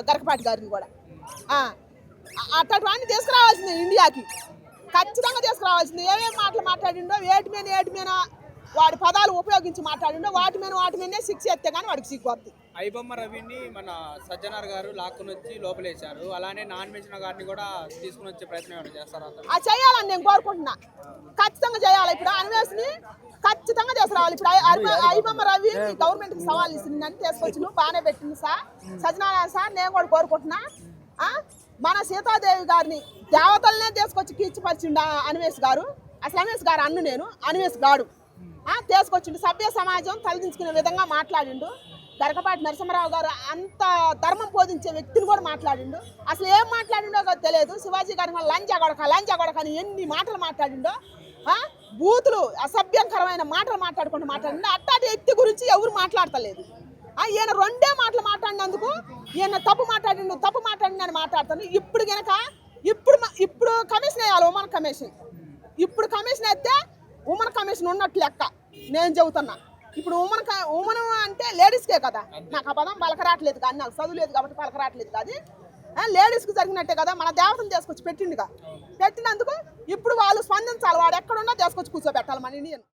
గరకపాటి గారిని కూడా అట్లాంటి వాడిని తీసుకురావాల్సింది ఇండియాకి, ఖచ్చితంగా తీసుకురావాల్సింది. ఏమేమి మాటలు మాట్లాడిండో, ఏటి మీద వాడి పదాలు ఉపయోగించి మాట్లాడిండో వాటి మీదనే శిక్ష ఎత్తే కానీ వాడికి సిగ్గుద్ది. ఐబొమ్మ రవిని మన సజ్జనార్ గారు లాక్కుని వచ్చి లోపలేశారు. అలానే నాన్ వెజ్ గారిని కూడా తీసుకుని వచ్చే ప్రయత్నం ఏమైనా చేస్తారా? అది చేయాలని నేను కోరుకుంటున్నా, ఖచ్చితంగా చేయాలి. ఇప్పుడు అన్వేషణని ఖచ్చితంగా తీసుకురావాలి. ఇప్పుడు ఐబొమ్మ రవి గవర్నమెంట్ కి సవాల్ ఇస్తుందని తీసుకొచ్చి నువ్వు బాగానే పెట్టింది సార్, సజ్జనారాయణ సార్, నేను కూడా కోరుకుంటున్నా. మన సీతాదేవి గారిని దేవతలనే తీసుకొచ్చి కీర్చిపరిచిండు అన్వేష్ గారు. అసలు అన్వేష్ గారు నేను అన్వేష్ గాడు తీసుకొచ్చిండు. సభ్య సమాజం తలదించుకునే విధంగా మాట్లాడిండు. గరకపాటి నరసింహరావు గారు అంత ధర్మం బోధించే వ్యక్తిని కూడా మాట్లాడిండు. అసలు ఏం మాట్లాడిండో తెలియదు. శివాజీ గారి లంజా గొడక అని ఎన్ని మాటలు మాట్లాడిండో, బూతులు అసభ్యంకరమైన మాటలు మాట్లాడిండు. అట్టాటి వ్యక్తి గురించి ఎవరు మాట్లాడతలేదు. ఈయన రెండే మాటలు మాట్లాడినందుకు ఈయన తప్పు మాట్లాడిండు అని మాట్లాడతాను. ఇప్పుడు కనుక ఇప్పుడు కమిషన్ వేయాలి, ఉమెన్ కమిషన్. ఇప్పుడు కమిషన్ అయితే ఉమెన్ కమిషన్ ఉన్నట్లు లెక్క నేను చెబుతున్నా. ఇప్పుడు ఉమెన్ అంటే లేడీస్కే కదా, నాకు ఆ పదం పలకరాట్లేదు కానీ, నాకు చదువులేదు కాబట్టి పలకరాట్లేదు కాదు. లేడీస్కి జరిగినట్టే కదా, మన దేవతను తీసుకొచ్చి పెట్టిండుగా. పెట్టినందుకు ఇప్పుడు వాళ్ళు స్పందించాలి. వాడు ఎక్కడున్నా తీసుకొచ్చి కూర్చోబెట్టాలి మన ఇండియన్.